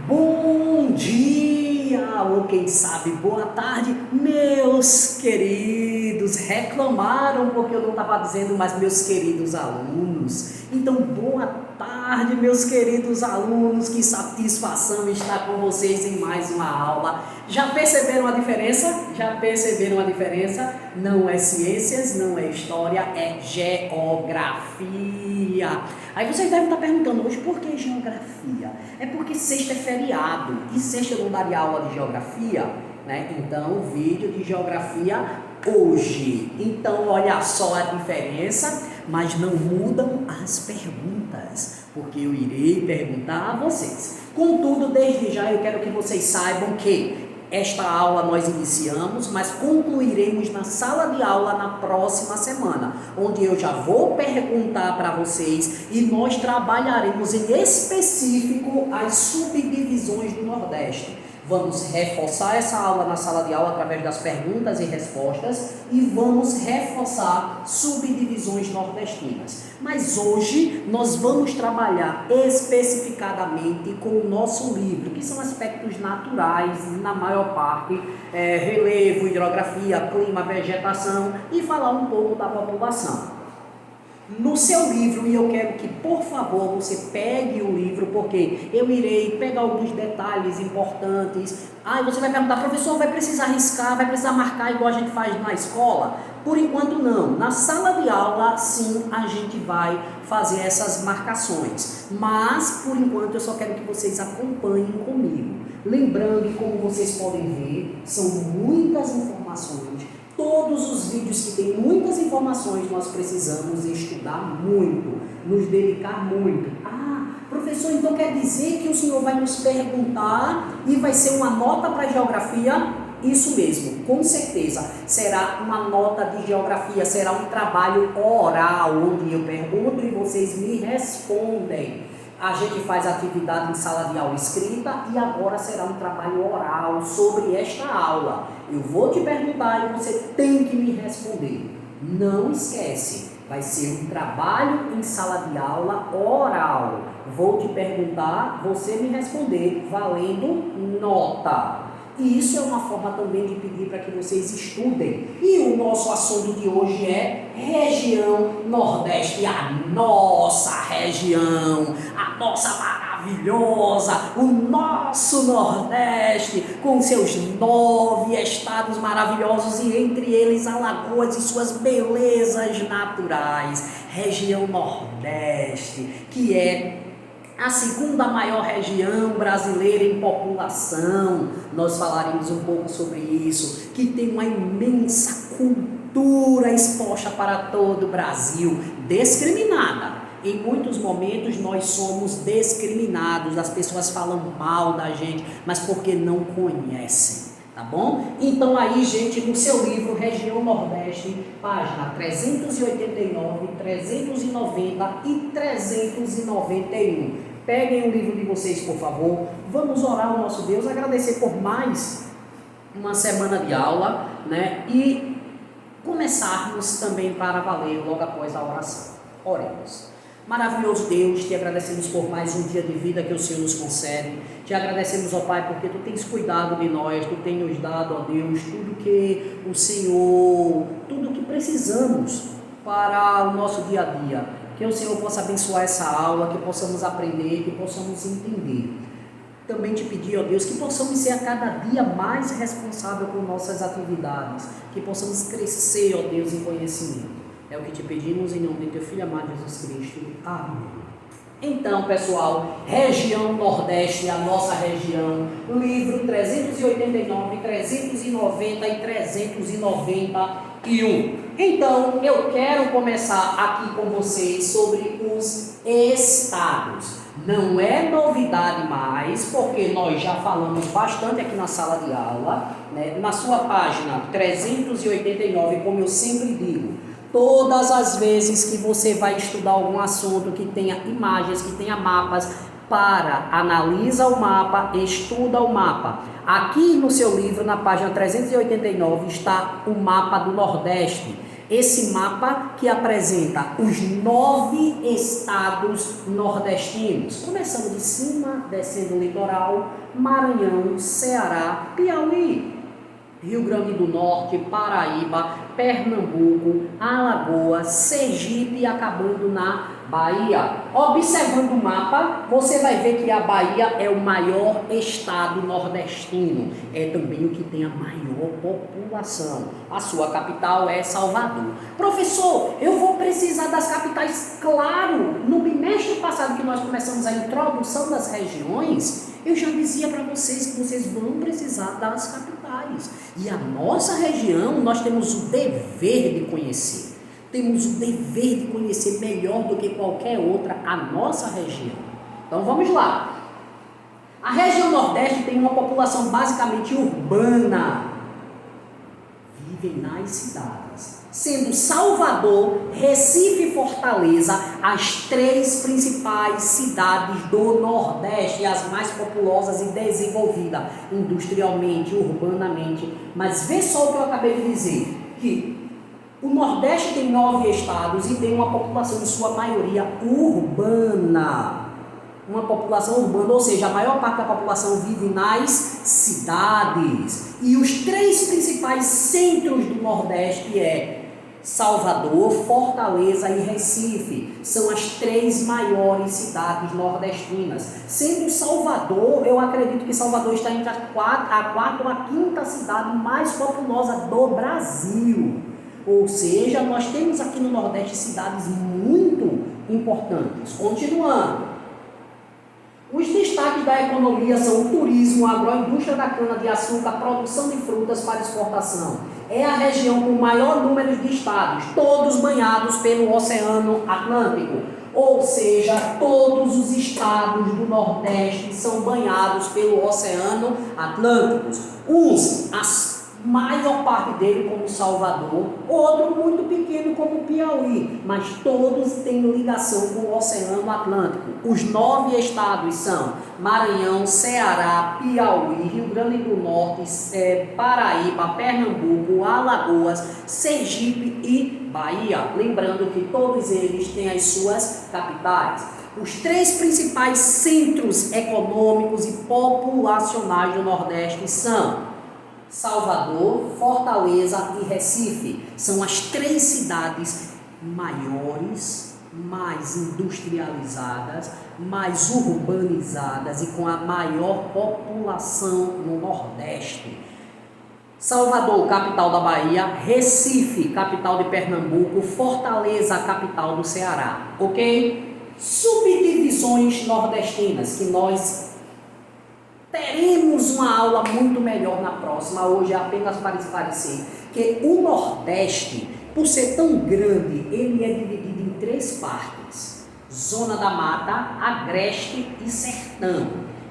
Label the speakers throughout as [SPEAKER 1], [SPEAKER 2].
[SPEAKER 1] Bom dia, ou quem sabe boa tarde, meus queridos. Reclamaram porque eu não estava dizendo, mas meus queridos alunos. Então, boa tarde, meus queridos alunos. Que satisfação estar com vocês em mais uma aula. Já perceberam a diferença? Já perceberam a diferença? Não é ciências, não é história, é geografia. Aí vocês devem estar perguntando hoje, por que geografia? É porque sexta é feriado, e sexta eu não daria aula de geografia, né? Então, vídeo de geografia hoje. Então, olha só a diferença, mas não mudam as perguntas, porque eu irei perguntar a vocês. Contudo, desde já eu quero que vocês saibam que esta aula nós iniciamos, mas concluiremos na sala de aula na próxima semana, onde eu já vou perguntar para vocês e nós trabalharemos em específico as subdivisões do Nordeste. Vamos reforçar essa aula na sala de aula através das perguntas e respostas e vamos reforçar subdivisões nordestinas. Mas hoje nós vamos trabalhar especificadamente com o nosso livro, que são aspectos naturais, na maior parte, relevo, hidrografia, clima, vegetação e falar um pouco da população. No seu livro, e eu quero que, por favor, você pegue o livro, porque eu irei pegar alguns detalhes importantes. Você vai perguntar, professor, vai precisar riscar, vai precisar marcar igual a gente faz na escola? Por enquanto não. Na sala de aula, sim, a gente vai fazer essas marcações. Mas, por enquanto, eu só quero que vocês acompanhem comigo. Lembrando que, como vocês podem ver, são muitas informações. Todos os vídeos que têm muitas informações, nós precisamos estudar muito, nos dedicar muito. Professor, então quer dizer que o senhor vai nos perguntar e vai ser uma nota para geografia? Isso mesmo, com certeza. Será uma nota de geografia, será um trabalho oral, onde eu pergunto e vocês me respondem. A gente faz atividade em sala de aula escrita e agora será um trabalho oral sobre esta aula. Eu vou te perguntar e você tem que me responder. Não esquece, vai ser um trabalho em sala de aula oral. Vou te perguntar, você me responder, valendo nota. E isso é uma forma também de pedir para que vocês estudem. E o nosso assunto de hoje é região Nordeste, a nossa região, a nossa maravilhosa, o nosso Nordeste, com seus 9 estados maravilhosos e entre eles Alagoas e suas belezas naturais. Região Nordeste, que é a segunda maior região brasileira em população. Nós falaremos um pouco sobre isso, que tem uma imensa cultura exposta para todo o Brasil, discriminada. Em muitos momentos nós somos discriminados, as pessoas falam mal da gente, mas porque não conhecem. Tá bom? Então aí, gente, no seu livro Região Nordeste, página 389, 390 e 391. Peguem o livro de vocês, por favor. Vamos orar ao nosso Deus, agradecer por mais uma semana de aula, né? E começarmos também para valer logo após a oração. Oremos. Maravilhoso Deus, te agradecemos por mais um dia de vida que o Senhor nos concede. Te agradecemos, ó Pai, porque Tu tens cuidado de nós, Tu tens nos dado, ó Deus, tudo que o Senhor, tudo que precisamos para o nosso dia a dia. Que o Senhor possa abençoar essa aula, que possamos aprender, que possamos entender. Também te pedir, ó Deus, que possamos ser a cada dia mais responsáveis por nossas atividades, que possamos crescer, ó Deus, em conhecimento. É o que te pedimos em nome de Teu Filho amado Jesus Cristo. Amém. Então, pessoal, região Nordeste, a nossa região, livro 389, 390 e 391. Então, eu quero começar aqui com vocês sobre os estados. Não é novidade mais, porque nós já falamos bastante aqui na sala de aula, né? Na sua página 389, como eu sempre digo, todas as vezes que você vai estudar algum assunto que tenha imagens, que tenha mapas, analisa o mapa, estuda o mapa. Aqui no seu livro, na página 389, está o mapa do Nordeste. Esse mapa que apresenta os 9 estados nordestinos, começando de cima, descendo o litoral, Maranhão, Ceará, Piauí, Rio Grande do Norte, Paraíba, Pernambuco, Alagoas, Sergipe e acabando na Bahia. Observando o mapa, você vai ver que a Bahia é o maior estado nordestino. É também o que tem a maior população. A sua capital é Salvador. Professor, eu vou precisar das capitais? Claro! No bimestre passado que nós começamos a introdução das regiões, eu já dizia para vocês que vocês vão precisar das capitais. E a nossa região, nós temos o dever de conhecer. Temos o dever de conhecer melhor do que qualquer outra a nossa região. Então vamos lá. A região Nordeste tem uma população basicamente urbana. Vivem nas cidades. Sendo Salvador, Recife e Fortaleza as 3 principais cidades do Nordeste, as mais populosas e desenvolvidas industrialmente, urbanamente. Mas vê só o que eu acabei de dizer, que o Nordeste tem 9 estados e tem uma população, em sua maioria, urbana. Uma população urbana, ou seja, a maior parte da população vive nas cidades. E os 3 principais centros do Nordeste é Salvador, Fortaleza e Recife. São as 3 maiores cidades nordestinas. Sendo Salvador, eu acredito que Salvador está entre a 4ª ou a 5ª cidade mais populosa do Brasil. Ou seja, nós temos aqui no Nordeste cidades muito importantes. Continuando. Os destaques da economia são o turismo, a agroindústria da cana-de-açúcar, a produção de frutas para exportação. É a região com o maior número de estados, todos banhados pelo Oceano Atlântico. Ou seja, todos os estados do Nordeste são banhados pelo Oceano Atlântico. A maior parte dele como Salvador, outro muito pequeno como Piauí, mas todos têm ligação com o Oceano Atlântico. Os 9 estados são Maranhão, Ceará, Piauí, Rio Grande do Norte, Paraíba, Pernambuco, Alagoas, Sergipe e Bahia. Lembrando que todos eles têm as suas capitais. Os 3 principais centros econômicos e populacionais do Nordeste são Salvador, Fortaleza e Recife. São as 3 cidades maiores, mais industrializadas, mais urbanizadas e com a maior população no Nordeste. Salvador, capital da Bahia, Recife, capital de Pernambuco, Fortaleza, capital do Ceará. Ok? Subdivisões nordestinas que nós teremos uma aula muito melhor na próxima. Hoje é apenas para esclarecer que o Nordeste, por ser tão grande, ele é dividido em 3 partes: Zona da Mata, Agreste e Sertão.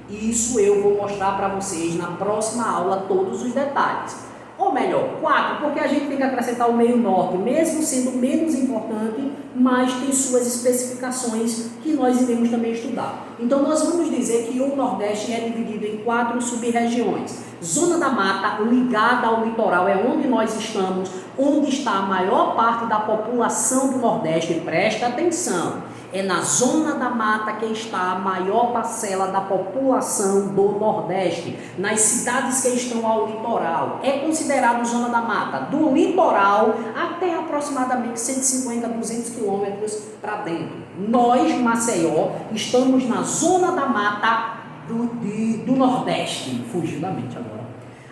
[SPEAKER 1] Isso eu vou mostrar para vocês na próxima aula todos os detalhes. Ou melhor, 4, porque a gente tem que acrescentar o meio norte, mesmo sendo menos importante, mas tem suas especificações que nós iremos também estudar. Então nós vamos dizer que o Nordeste é dividido em 4 sub-regiões. Zona da Mata, ligada ao litoral, é onde nós estamos, onde está a maior parte da população do Nordeste. Presta atenção. É na Zona da Mata que está a maior parcela da população do Nordeste, nas cidades que estão ao litoral. É considerado Zona da Mata, do litoral até aproximadamente 150, 200 quilômetros para dentro. Nós, Maceió, estamos na Zona da Mata do Nordeste. Fugiu da mente agora.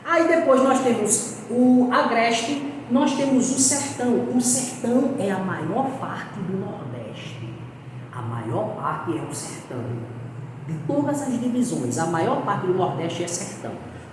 [SPEAKER 1] Aí depois nós temos o Agreste, nós temos o Sertão. O Sertão é a maior parte do Nordeste. A maior parte é o sertão. De todas as divisões, a maior parte do Nordeste é sertão.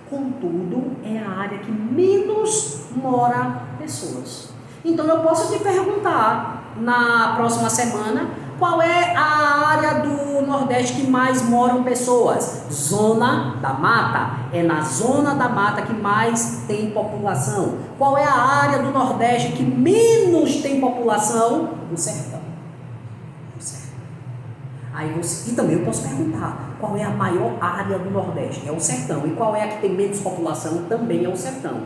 [SPEAKER 1] Contudo, é a área que menos mora pessoas. Então eu posso te perguntar na próxima semana qual é a área do Nordeste que mais moram pessoas. Zona da Mata. É na Zona da Mata que mais tem população. Qual é a área do Nordeste que menos tem população? O sertão. E também eu posso perguntar, qual é a maior área do Nordeste? É o sertão. E qual é a que tem menos população? Também é o sertão.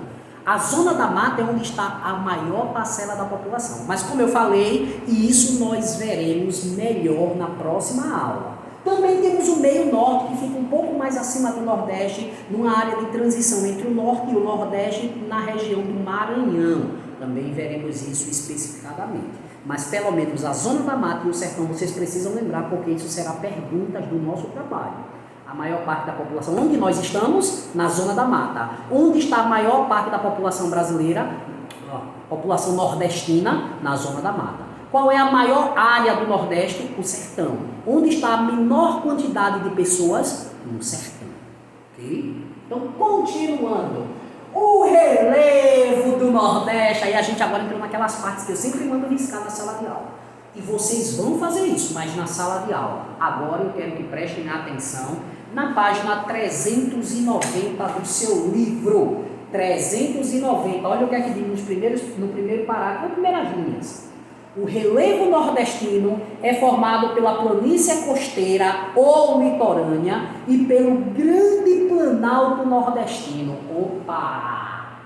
[SPEAKER 1] A zona da mata é onde está a maior parcela da população. Mas como eu falei, isso nós veremos melhor na próxima aula. Também temos o meio norte, que fica um pouco mais acima do nordeste, numa área de transição entre o norte e o nordeste, na região do Maranhão. Também veremos isso especificadamente. Mas pelo menos a zona da mata e o sertão vocês precisam lembrar, porque isso será perguntas do nosso trabalho. A maior parte da população, onde nós estamos? Na zona da mata. Onde está a maior parte da população brasileira? População nordestina, na zona da mata. Qual é a maior área do Nordeste? O sertão. Onde está a menor quantidade de pessoas? No sertão. Ok? Então, continuando. O relevo do Nordeste. Aí a gente agora entrou naquelas partes que eu sempre mando riscar na sala de aula. E vocês vão fazer isso, mas na sala de aula. Agora eu quero que prestem atenção na página 390 do seu livro. 390. Olha o que é que diz no primeiro parágrafo, nas primeiras linhas. O relevo nordestino é formado pela planície costeira ou litorânea e pelo grande planalto nordestino. Opa!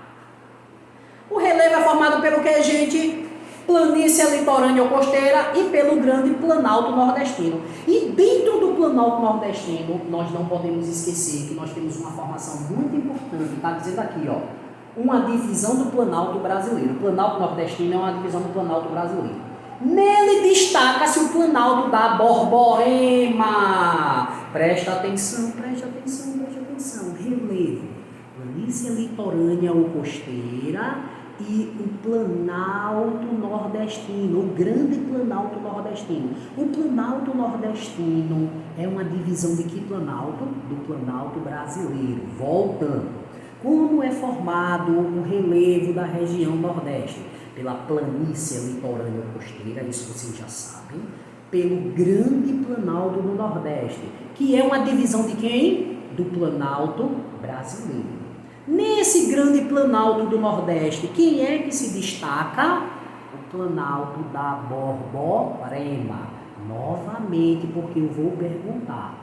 [SPEAKER 1] O relevo é formado pelo que, gente? Planície litorânea ou costeira e pelo grande planalto nordestino. E dentro do planalto nordestino, nós não podemos esquecer que nós temos uma formação muito importante. Está dizendo aqui, ó, uma divisão do planalto brasileiro. O planalto nordestino é uma divisão do planalto brasileiro. Nele destaca-se o planalto da Borborema. Presta atenção, presta atenção, presta atenção. Relevo, planície litorânea ou costeira e o planalto nordestino, o grande planalto nordestino. O planalto nordestino é uma divisão de que planalto? Do planalto brasileiro. Voltando. Como é formado o relevo da região nordeste? Pela planície litorânea ou costeira, isso vocês já sabem. Pelo grande planalto do nordeste, que é uma divisão de quem? Do planalto brasileiro. Nesse grande planalto do Nordeste, quem é que se destaca? O planalto da Borborema. Novamente, porque eu vou perguntar.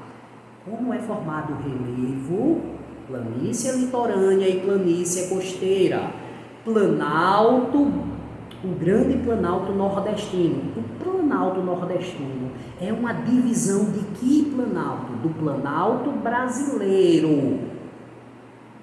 [SPEAKER 1] Como é formado o relevo? Planície litorânea e planície costeira. Planalto, o grande planalto nordestino. O planalto nordestino é uma divisão de que planalto? Do planalto brasileiro.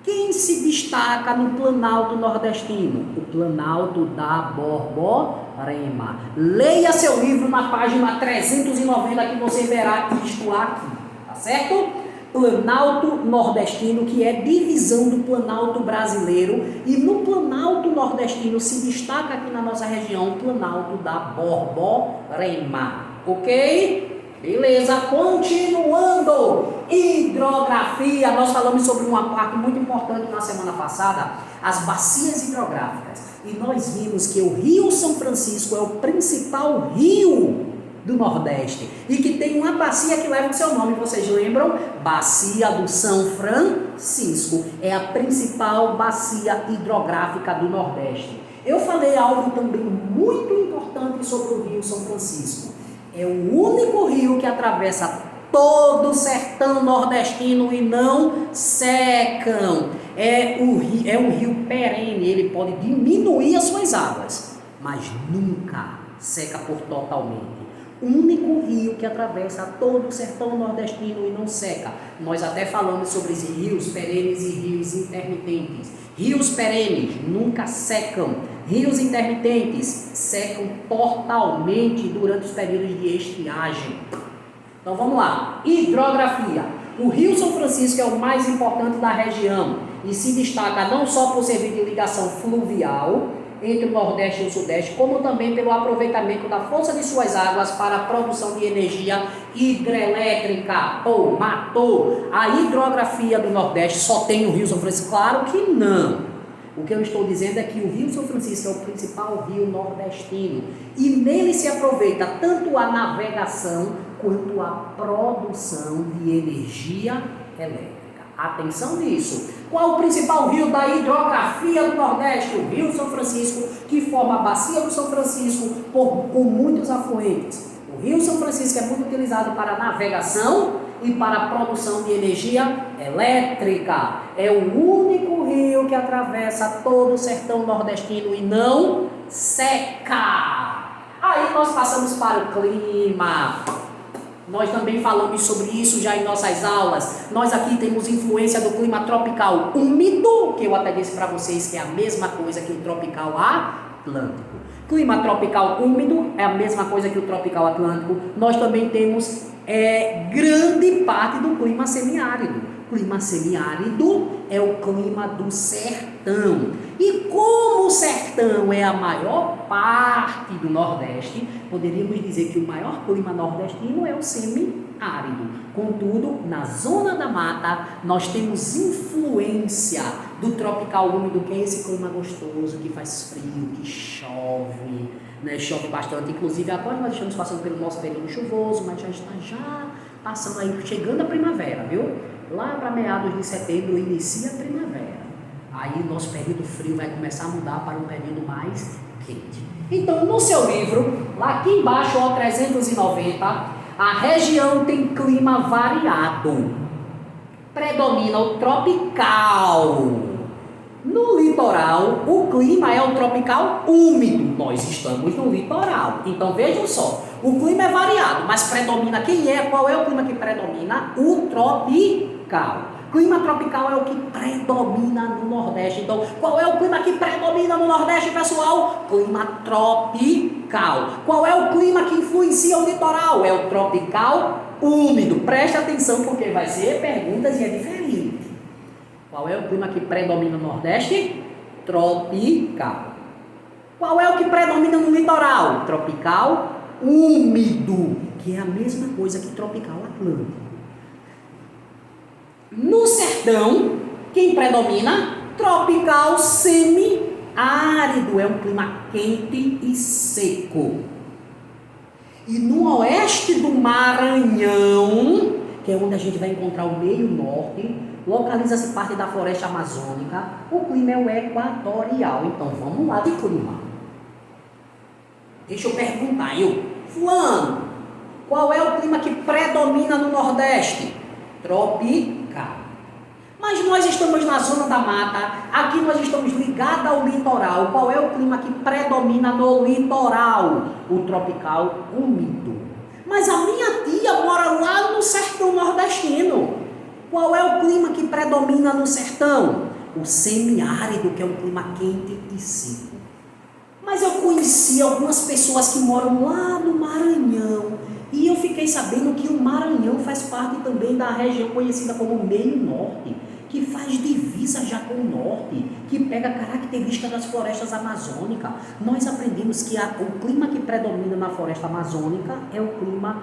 [SPEAKER 1] Quem se destaca no planalto nordestino? O planalto da Borborema. Leia seu livro na página 390 que você verá isto aqui, tá certo? Planalto nordestino, que é divisão do planalto brasileiro, e no planalto nordestino se destaca aqui na nossa região o planalto da Borborema, ok? Beleza, continuando. Hidrografia, nós falamos sobre uma parte muito importante na semana passada, as bacias hidrográficas. E nós vimos que o Rio São Francisco é o principal rio do Nordeste e que tem uma bacia que leva o seu nome, vocês lembram? Bacia do São Francisco. É a principal bacia hidrográfica do Nordeste. Eu falei algo também muito importante sobre o Rio São Francisco. É o único rio que atravessa todo o sertão nordestino e não secam. É um rio perene, ele pode diminuir as suas águas, mas nunca seca por totalmente. O único rio que atravessa todo o sertão nordestino e não seca. Nós até falamos sobre esses rios perenes e rios intermitentes. Rios perenes nunca secam. Rios intermitentes secam totalmente durante os períodos de estiagem. Então vamos lá. Hidrografia. O Rio São Francisco é o mais importante da região e se destaca não só por servir de ligação fluvial entre o Nordeste e o Sudeste, como também pelo aproveitamento da força de suas águas para a produção de energia hidrelétrica. Ou matou. A hidrografia do Nordeste só tem o Rio São Francisco? Claro que não. O que eu estou dizendo é que o Rio São Francisco é o principal rio nordestino e nele se aproveita tanto a navegação quanto a produção de energia elétrica. Atenção nisso. Qual o principal rio da hidrografia do Nordeste? O Rio São Francisco, que forma a bacia do São Francisco com muitos afluentes. O Rio São Francisco é muito utilizado para navegação e para a produção de energia elétrica. É o único rio rio que atravessa todo o sertão nordestino e não seca. Aí nós passamos para o clima. Nós também falamos sobre isso já em nossas aulas. Nós aqui temos influência do clima tropical úmido, que eu até disse para vocês que é a mesma coisa que o tropical atlântico. Clima tropical úmido é a mesma coisa que o tropical atlântico. Nós também temos grande parte do clima semiárido. Clima semiárido é o clima do sertão. E como o sertão é a maior parte do Nordeste, poderíamos dizer que o maior clima nordestino é o semiárido. Contudo, na zona da mata, nós temos influência do tropical úmido, que é esse clima gostoso, que faz frio, que chove, né? Chove bastante. Inclusive, agora nós estamos passando pelo nosso período chuvoso, mas já está passando aí, chegando a primavera, viu? Lá para meados de setembro inicia a primavera. Aí nosso período frio vai começar a mudar para um período mais quente. Então, no seu livro, lá aqui embaixo, ó, 390, a região tem clima variado. Predomina o tropical. No litoral, o clima é o tropical úmido. Nós estamos no litoral. Então, vejam só, o clima é variado, mas predomina qual é o clima que predomina? O tropical. Clima tropical é o que predomina no Nordeste. Então, qual é o clima que predomina no Nordeste, pessoal? Clima tropical. Qual é o clima que influencia o litoral? É o tropical úmido. Preste atenção porque vai ser perguntas e é diferente. Qual é o clima que predomina no Nordeste? Tropical. Qual é o que predomina no litoral? Tropical úmido, que é a mesma coisa que tropical atlântico. No sertão, quem predomina? Tropical semiárido, é um clima quente e seco. E no oeste do Maranhão, que é onde a gente vai encontrar o meio norte, localiza-se parte da floresta amazônica, o clima é o equatorial. Então vamos lá de clima. Deixa eu perguntar, fulano, qual é o clima que predomina no Nordeste? Tropical. Mas nós estamos na zona da mata, aqui nós estamos ligados ao litoral. Qual é o clima que predomina no litoral? O tropical úmido. Mas a minha tia mora lá no sertão nordestino. Qual é o clima que predomina no sertão? O semiárido, que é um clima quente e seco. Mas eu conheci algumas pessoas que moram lá no Maranhão e eu fiquei sabendo que o Maranhão faz parte também da região conhecida como Meio Norte, que faz divisa já com o Norte, que pega características das florestas amazônicas. Nós aprendemos que o clima que predomina na floresta amazônica é o clima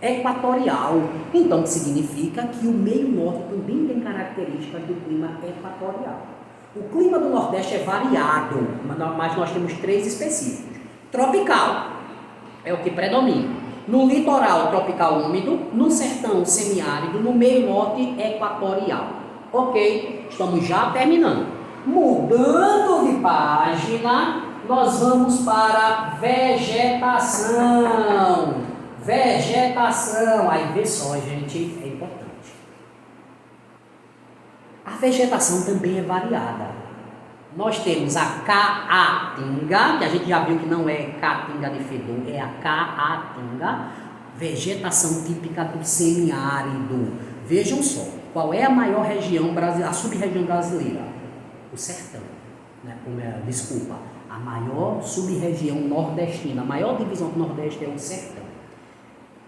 [SPEAKER 1] equatorial. Então, significa que o Meio Norte também tem características do clima equatorial. O clima do Nordeste é variado, mas nós temos 3 específicos. Tropical é o que predomina. No litoral, tropical úmido. No sertão, semiárido. No meio norte, equatorial. Ok, estamos já terminando. Mudando de página, nós vamos para vegetação. Vegetação. Aí vê só, gente, é importante. A vegetação também é variada. Nós temos a caatinga, que a gente já viu que não é caatinga de fedor, é a caatinga, vegetação típica do semiárido. Vejam só, qual é a maior região brasileira, a sub-região brasileira? O sertão, né? Desculpa, a maior sub-região nordestina, a maior divisão do Nordeste é o sertão.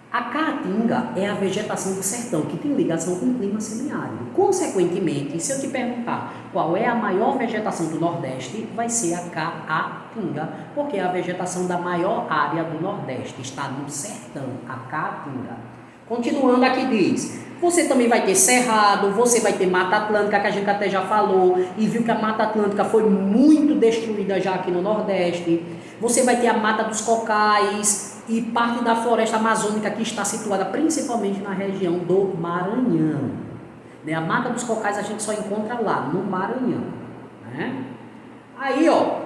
[SPEAKER 1] A caatinga é a vegetação do sertão, que tem ligação com o clima semiárido. Consequentemente, se eu te perguntar qual é a maior vegetação do Nordeste, vai ser a caatinga, porque é a vegetação da maior área do Nordeste, está no sertão, a caatinga. Continuando aqui diz, você também vai ter cerrado, você vai ter mata atlântica, que a gente até já falou, e viu que a mata atlântica foi muito destruída já aqui no Nordeste. Você vai ter a mata dos cocais, e parte da floresta amazônica que está situada principalmente na região do Maranhão. A mata dos cocais a gente só encontra lá, no Maranhão. Né? Aí, ó,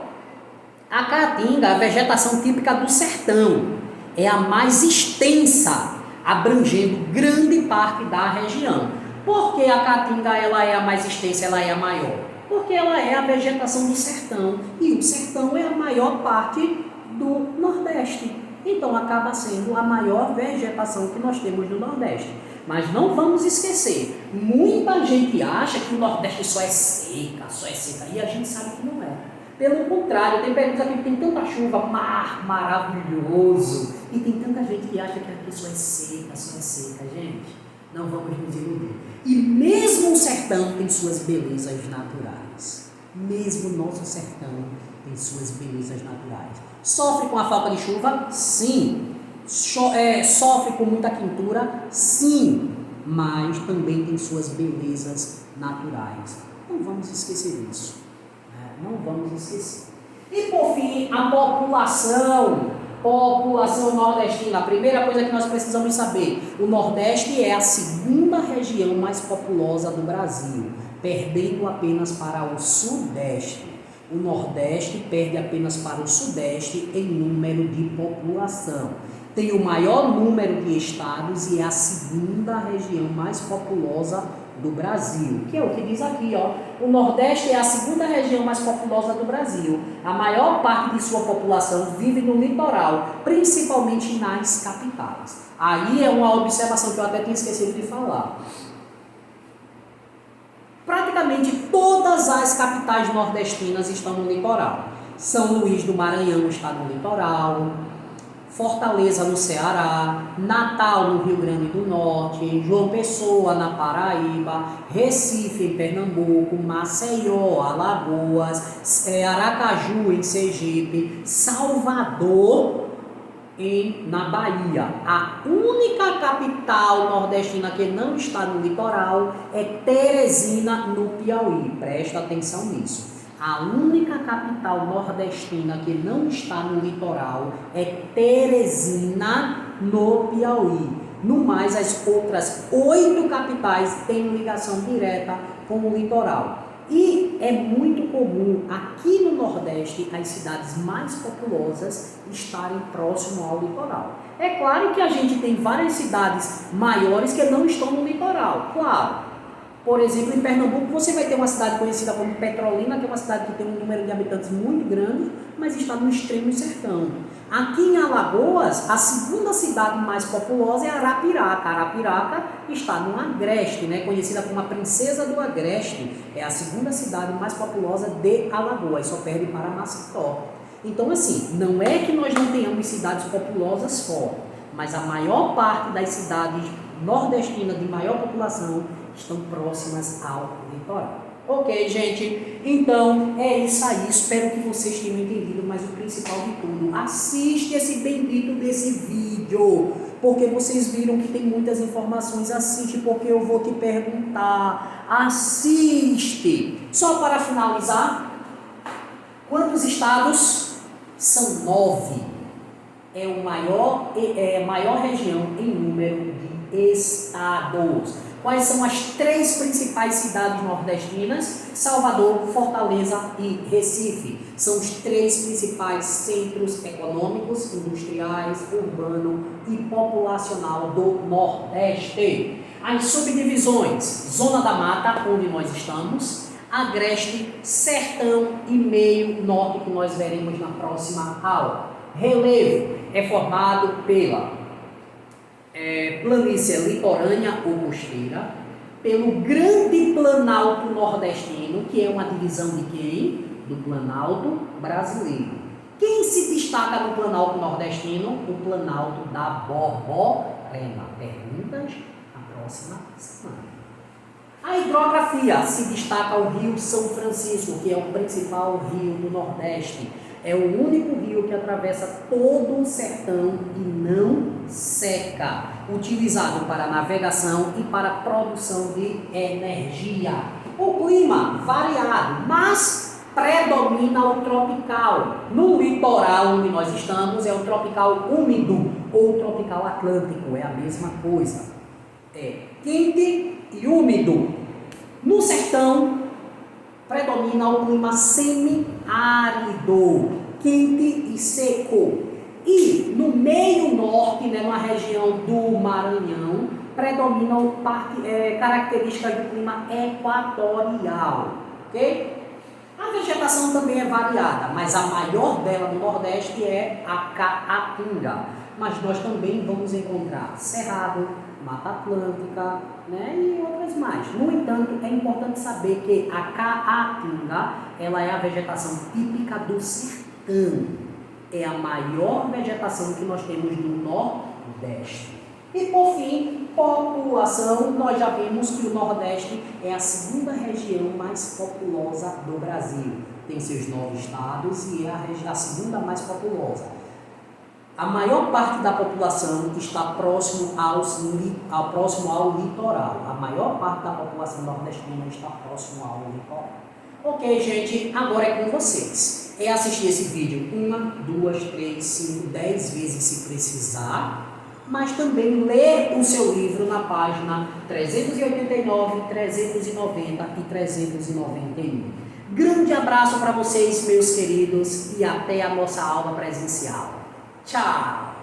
[SPEAKER 1] a caatinga, a vegetação típica do sertão, é a mais extensa, abrangendo grande parte da região. Por que a caatinga ela é a mais extensa, ela é a maior? Porque ela é a vegetação do sertão, e o sertão é a maior parte do Nordeste. Então acaba sendo a maior vegetação que nós temos no Nordeste. Mas não vamos esquecer, muita gente acha que o Nordeste só é seca, e a gente sabe que não é. Pelo contrário, tem períodos aqui que tem tanta chuva, mar maravilhoso, e tem tanta gente que acha que aqui só é seca, gente. Não vamos nos iludir. E mesmo o sertão tem suas belezas naturais. Mesmo o nosso sertão tem suas belezas naturais. Sofre com a falta de chuva? Sim. Sofre com muita quentura? Sim. Mas também tem suas belezas naturais. Não vamos esquecer isso. Não vamos esquecer. E por fim, a população nordestina. A primeira coisa que nós precisamos saber: o Nordeste é a segunda região mais populosa do Brasil, perdendo apenas para o Sudeste. O Nordeste perde apenas para o Sudeste em número de população. Tem o maior número de estados e é a segunda região mais populosa do Brasil, que é o que diz aqui, ó. O Nordeste é a segunda região mais populosa do Brasil. A maior parte de sua população vive no litoral, principalmente nas capitais. Aí é uma observação que eu até tinha esquecido de falar. Praticamente todas as capitais nordestinas estão no litoral. São Luís do Maranhão está no litoral, Fortaleza no Ceará, Natal no Rio Grande do Norte, João Pessoa na Paraíba, Recife em Pernambuco, Maceió, Alagoas, Aracaju em Sergipe, Salvador na Bahia. A única capital nordestina que não está no litoral é Teresina, no Piauí. Presta atenção nisso. A única capital nordestina que não está no litoral é Teresina, no Piauí. No mais, as outras 8 capitais têm ligação direta com o litoral. E é muito comum aqui no Nordeste as cidades mais populosas estarem próximo ao litoral. É claro que a gente tem várias cidades maiores que não estão no litoral, claro. Por exemplo, em Pernambuco você vai ter uma cidade conhecida como Petrolina, que é uma cidade que tem um número de habitantes muito grande, mas está no extremo sertão. Aqui em Alagoas, a segunda cidade mais populosa é Arapiraca. Arapiraca está no Agreste, conhecida como a Princesa do Agreste. É a segunda cidade mais populosa de Alagoas, só perde para Maceió. Então, assim, não é que nós não tenhamos cidades populosas fora, mas a maior parte das cidades nordestinas de maior população estão próximas ao litoral. Ok, gente? Então, é isso aí. Espero que vocês tenham entendido, mas o principal de tudo, assiste esse bendito desse vídeo, porque vocês viram que tem muitas informações. Assiste, porque eu vou te perguntar. Assiste! Só para finalizar, quantos estados? São 9. É a maior região em número de estados. Quais são as 3 principais cidades nordestinas? Salvador, Fortaleza e Recife. São os 3 principais centros econômicos, industriais, urbano e populacional do Nordeste. As subdivisões: Zona da Mata, onde nós estamos, Agreste, Sertão e Meio Norte, que nós veremos na próxima aula. Relevo é formado pela planície litorânea ou costeira, pelo Grande Planalto Nordestino, que é uma divisão de quem? Do Planalto Brasileiro. Quem se destaca no Planalto Nordestino? O Planalto da Borborema. Perguntas na próxima semana. A hidrografia: se destaca o Rio São Francisco, que é o principal rio do Nordeste. É o único rio que atravessa todo o sertão e não seca, utilizado para navegação e para produção de energia. O clima variado, mas predomina o tropical. No litoral onde nós estamos é o tropical úmido ou tropical atlântico, é a mesma coisa. É quente e úmido. No sertão predomina o clima semiárido, quente e seco. E no meio norte, na região do Maranhão, predominam características do clima equatorial, ok? A vegetação também é variada, mas a maior dela no Nordeste é a Caatinga. Mas nós também vamos encontrar Cerrado, Mata Atlântica, né, e outras mais. No entanto, é importante saber que a Caatinga, ela é a vegetação típica do sertão. É a maior vegetação que nós temos no Nordeste. E por fim, população, nós já vimos que o Nordeste é a segunda região mais populosa do Brasil. Tem seus 9 estados e é a segunda mais populosa. A maior parte da população está próximo ao litoral. A maior parte da população nordestina está próximo ao litoral. Ok, gente, agora é com vocês. É assistir esse vídeo 1, 2, 3, 5, 10 vezes se precisar, mas também ler o seu livro na página 389, 390 e 391. Grande abraço para vocês, meus queridos, e até a nossa aula presencial. Tchau!